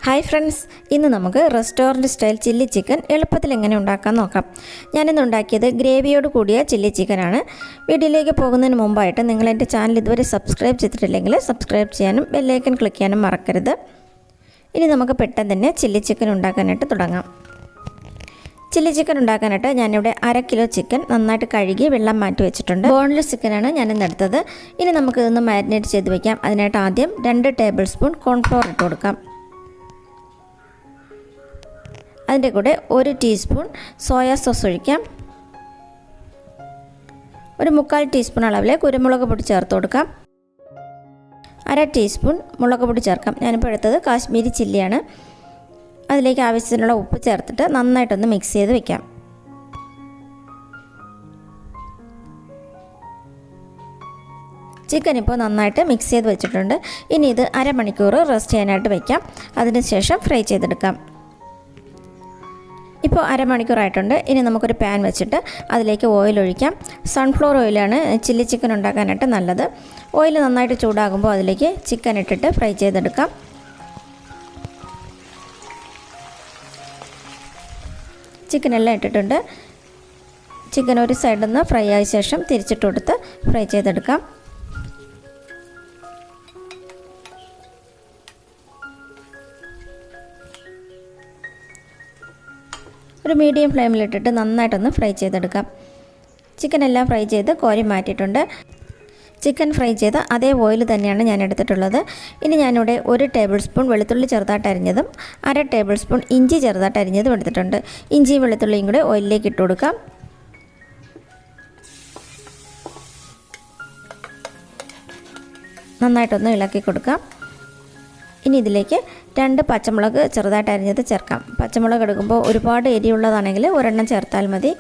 Hi friends, ഇന്ന് നമുക്ക് restaurant style chilli chicken എളുപ്പത്തിൽ എങ്ങനെ ഉണ്ടാക്കാൻ നോക്കാം. ഞാനിന്ന് ഉണ്ടാക്കിയത് ഗ്രേവിയോട് കൂടിയ ചില്ലി ചിക്കനാണ്. വീഡിയോയിലേക്ക് പോകുന്നതിന് മുമ്പായിട്ട് നിങ്ങൾ എൻ്റെ ചാനൽ ഇതുവരെ സബ്സ്ക്രൈബ് ചെയ്തിട്ടില്ലെങ്കിൽ സബ്സ്ക്രൈബ് ചെയ്യാനും ബെല്ലൈക്കൺ ക്ലിക്ക് ചെയ്യാനും മറക്കരുത്. ഇനി നമുക്ക് പെട്ടെന്ന് തന്നെ ചില്ലി ചിക്കൻ ഉണ്ടാക്കാനായിട്ട് തുടങ്ങാം. ചില്ലി ചിക്കൻ ഉണ്ടാക്കാനായിട്ട് ഞാനിവിടെ 1/2 കിലോ ചിക്കൻ നന്നായിട്ട് കഴുകി വെള്ളം മാറ്റി വെച്ചിട്ടുണ്ട്. ബോൺലെസ് ചിക്കനാണ് ഞാനിന്ന് എടുത്തത്. ഇനി നമുക്ക് ഇതൊന്ന് മാരിനേറ്റ് ചെയ്ത് വയ്ക്കാം. അതിനായിട്ട് ആദ്യം 2 ടേബിൾ സ്പൂൺ കോൺഫ്ലോർ ഇട്ട് കൊടുക്കാം. അതിൻ്റെ കൂടെ 1 ടീസ്പൂൺ സോയാ സോസ് ഒഴിക്കാം. 1/4 ടീസ്പൂൺ അളവിൽ കുരുമുളക് പൊടി ചേർത്ത് കൊടുക്കാം. 1/2 ടീസ്പൂൺ മുളക് പൊടി ചേർക്കാം. ഞാനിപ്പോൾ എടുത്തത് കാശ്മീരി ചില്ലിയാണ്. അതിലേക്ക് ആവശ്യത്തിനുള്ള ഉപ്പ് ചേർത്തിട്ട് നന്നായിട്ടൊന്ന് മിക്സ് ചെയ്ത് വെക്കാം. ചിക്കൻ ഇപ്പോൾ നന്നായിട്ട് മിക്സ് ചെയ്ത് വെച്ചിട്ടുണ്ട്. ഇനി ഇത് അരമണിക്കൂർ റെസ്റ്റ് ചെയ്യാനായിട്ട് വയ്ക്കാം. അതിനുശേഷം ഫ്രൈ ചെയ്തെടുക്കാം. ഇപ്പോൾ അരമണിക്കൂറായിട്ടുണ്ട്. ഇനി നമുക്കൊരു പാൻ വെച്ചിട്ട് അതിലേക്ക് ഓയിൽ ഒഴിക്കാം. സൺഫ്ലവർ ഓയിലാണ് ചില്ലി ചിക്കൻ ഉണ്ടാക്കാനായിട്ട് നല്ലത്. ഓയിൽ നന്നായിട്ട് ചൂടാകുമ്പോൾ അതിലേക്ക് ചിക്കൻ ഇട്ടിട്ട് ഫ്രൈ ചെയ്തെടുക്കാം. ചിക്കൻ എല്ലാം ഇട്ടിട്ടുണ്ട്. ചിക്കൻ ഒരു സൈഡിൽ നിന്ന് ഫ്രൈ ആയ ശേഷം തിരിച്ചിട്ട് കൊടുത്ത് ഫ്രൈ ചെയ്തെടുക്കാം. ഒരു മീഡിയം ഫ്ലെയിമിലിട്ടിട്ട് നന്നായിട്ടൊന്ന് ഫ്രൈ ചെയ്തെടുക്കാം. ചിക്കൻ എല്ലാം ഫ്രൈ ചെയ്ത് കോരി മാറ്റിയിട്ടുണ്ട്. ചിക്കൻ ഫ്രൈ ചെയ്ത അതേ ഓയിൽ തന്നെയാണ് ഞാൻ എടുത്തിട്ടുള്ളത്. ഇനി ഞാനിവിടെ 1 ടേബിൾ സ്പൂൺ വെളുത്തുള്ളി ചെറുതായിട്ട് അരിഞ്ഞതും 1/2 ടേബിൾ സ്പൂൺ ഇഞ്ചി ചെറുതായിട്ട് അരിഞ്ഞതും എടുത്തിട്ടുണ്ട്. ഇഞ്ചിയും വെളുത്തുള്ളിയും കൂടെ ഓയിലിലേക്ക് ഇട്ട് കൊടുക്കാം. നന്നായിട്ടൊന്ന് ഇളക്കി കൊടുക്കാം. ഇനി ഇതിലേക്ക് 2 പച്ചമുളക് ചെറുതായിട്ട് അരിഞ്ഞത് ചേർക്കാം. പച്ചമുളക് എടുക്കുമ്പോൾ ഒരുപാട് എരിയുള്ളതാണെങ്കിൽ ഒരെണ്ണം ചേർത്താൽ മതി.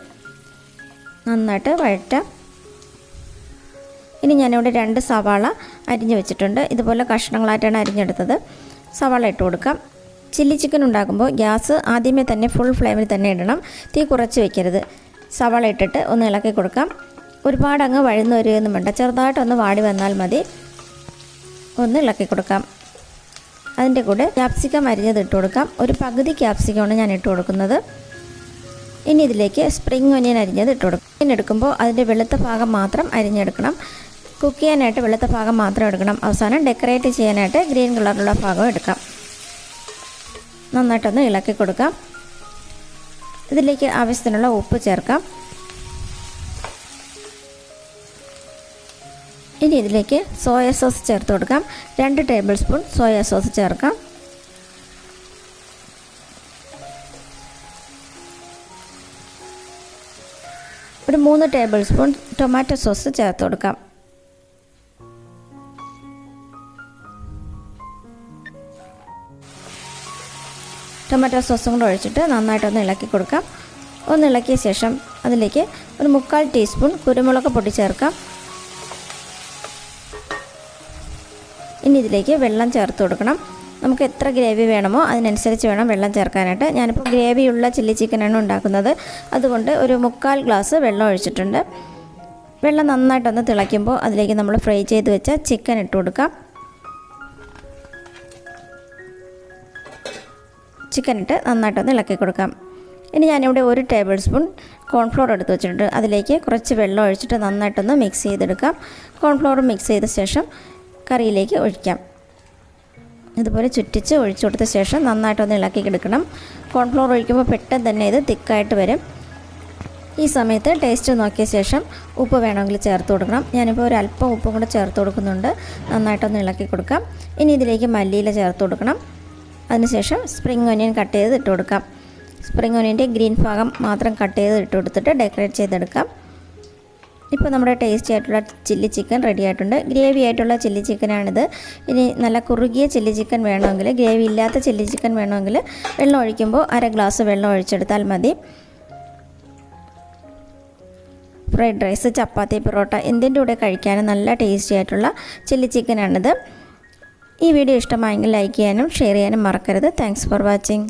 നന്നായിട്ട് വഴറ്റാം. ഇനി ഞാനിവിടെ 2 സവാള അരിഞ്ഞ് വെച്ചിട്ടുണ്ട്. ഇതുപോലെ കഷ്ണങ്ങളായിട്ടാണ് അരിഞ്ഞെടുത്തത്. സവാള ഇട്ട് കൊടുക്കാം. ചില്ലി ചിക്കൻ ഉണ്ടാക്കുമ്പോൾ ഗ്യാസ് ആദ്യമേ തന്നെ ഫുൾ ഫ്ലെയിമിൽ തന്നെ ഇടണം. തീ കുറച്ച് വയ്ക്കരുത്. സവാള ഇട്ടിട്ട് ഒന്ന് ഇളക്കി കൊടുക്കാം. ഒരുപാട് അങ്ങ് വഴന്ന് വരികയൊന്നും വേണ്ട. ചെറുതായിട്ടൊന്ന് വാടി വന്നാൽ മതി. ഒന്ന് ഇളക്കി കൊടുക്കാം. അതിൻ്റെ കൂടെ ക്യാപ്സിക്കം അരിഞ്ഞത് ഇട്ട് കൊടുക്കാം. ഒരു പകുതി ക്യാപ്സിക്കമാണ് ഞാൻ ഇട്ട് കൊടുക്കുന്നത്. ഇനി ഇതിലേക്ക് സ്പ്രിംഗ് ഒനിയൻ അരിഞ്ഞത് ഇട്ട് കൊടുക്കും. ഒനിയൻ എടുക്കുമ്പോൾ അതിൻ്റെ വെളുത്ത ഭാഗം മാത്രം അരിഞ്ഞെടുക്കണം. കുക്ക് ചെയ്യാനായിട്ട് വെളുത്ത ഭാഗം മാത്രം എടുക്കണം. അവസാനം ഡെക്കറേറ്റ് ചെയ്യാനായിട്ട് ഗ്രീൻ കളറുള്ള ഭാഗം എടുക്കാം. നന്നായിട്ടൊന്ന് ഇളക്കി കൊടുക്കാം. ഇതിലേക്ക് ആവശ്യത്തിനുള്ള ഉപ്പ് ചേർക്കാം. ഇനി ഇതിലേക്ക് സോയ സോസ് ചേർത്ത് കൊടുക്കാം. 2 ടേബിൾ സ്പൂൺ സോയ സോസ് ചേർക്കാം. ഒരു 3 ടേബിൾ സ്പൂൺ ടൊമാറ്റോ സോസ് ചേർത്ത് കൊടുക്കാം. ടൊമാറ്റോ സോസും കൂടെ ഒഴിച്ചിട്ട് നന്നായിട്ടൊന്ന് ഇളക്കി കൊടുക്കാം. ഒന്ന് ഇളക്കിയ ശേഷം അതിലേക്ക് ഒരു 1/4 ടീസ്പൂൺ കുരുമുളക് പൊടി ചേർക്കാം. ഇനി ഇതിലേക്ക് വെള്ളം ചേർത്ത് കൊടുക്കണം. നമുക്ക് എത്ര ഗ്രേവി വേണമോ അതിനനുസരിച്ച് വേണം വെള്ളം ചേർക്കാനായിട്ട്. ഞാനിപ്പോൾ ഗ്രേവിയുള്ള ചില്ലി ചിക്കനാണ് ഉണ്ടാക്കുന്നത്. അതുകൊണ്ട് ഒരു 1/4 ഗ്ലാസ് വെള്ളം ഒഴിച്ചിട്ടുണ്ട്. വെള്ളം നന്നായിട്ടൊന്ന് തിളയ്ക്കുമ്പോൾ അതിലേക്ക് നമ്മൾ ഫ്രൈ ചെയ്ത് വെച്ച ചിക്കൻ ഇട്ട് കൊടുക്കാം. ചിക്കൻ ഇട്ട് നന്നായിട്ടൊന്ന് ഇളക്കി കൊടുക്കാം. ഇനി ഞാനിവിടെ 1 ടേബിൾ സ്പൂൺ കോൺഫ്ലോർ എടുത്ത് വെച്ചിട്ടുണ്ട്. അതിലേക്ക് കുറച്ച് വെള്ളം ഒഴിച്ചിട്ട് നന്നായിട്ടൊന്ന് മിക്സ് ചെയ്തെടുക്കാം. കോൺഫ്ലോർ മിക്സ് ചെയ്ത ശേഷം കറിയിലേക്ക് ഒഴിക്കാം. ഇതുപോലെ ചുറ്റിച്ച് ഒഴിച്ചു കൊടുത്ത ശേഷം നന്നായിട്ടൊന്ന് ഇളക്കി എടുക്കണം. കോൺഫ്ലോർ ഒഴിക്കുമ്പോൾ പെട്ടെന്ന് തന്നെ ഇത് തിക്കായിട്ട് വരും. ഈ സമയത്ത് ടേസ്റ്റ് നോക്കിയ ശേഷം ഉപ്പ് വേണമെങ്കിൽ ചേർത്ത് കൊടുക്കണം. ഞാനിപ്പോൾ ഒരു അല്പം ഉപ്പും കൂടെ ചേർത്ത് കൊടുക്കുന്നുണ്ട്. നന്നായിട്ടൊന്ന് ഇളക്കി കൊടുക്കാം. ഇനി ഇതിലേക്ക് മല്ലിയില ചേർത്ത് കൊടുക്കണം. അതിനുശേഷം സ്പ്രിംഗ് ഒനിയൻ കട്ട് ചെയ്ത് ഇട്ട് കൊടുക്കാം. സ്പ്രിംഗ് ഒനിയൻ്റെ ഗ്രീൻ ഭാഗം മാത്രം കട്ട് ചെയ്ത് ഇട്ട് കൊടുത്തിട്ട് ഡെക്കറേറ്റ് ചെയ്തെടുക്കാം. ഇപ്പോൾ നമ്മുടെ ടേസ്റ്റി ആയിട്ടുള്ള ചില്ലി ചിക്കൻ റെഡി ആയിട്ടുണ്ട്. ഗ്രേവി ആയിട്ടുള്ള ചില്ലി ചിക്കനാണിത്. ഇനി നല്ല കുറുകിയ ചില്ലി ചിക്കൻ വേണമെങ്കിൽ, ഗ്രേവി ഇല്ലാത്ത ചില്ലി ചിക്കൻ വേണമെങ്കിൽ വെള്ളം ഒഴിക്കുമ്പോൾ 1/2 ഗ്ലാസ് വെള്ളം ഒഴിച്ചെടുത്താൽ മതി. ഫ്രൈഡ് റൈസ്, ചപ്പാത്തി, പൊറോട്ട എന്തിൻ്റെ കൂടെ കഴിക്കാനും നല്ല ടേസ്റ്റി ആയിട്ടുള്ള ചില്ലി ചിക്കനാണിത്. ഈ വീഡിയോ ഇഷ്ടമായെങ്കിൽ ലൈക്ക് ചെയ്യാനും ഷെയർ ചെയ്യാനും മറക്കരുത്. Thanks for watching.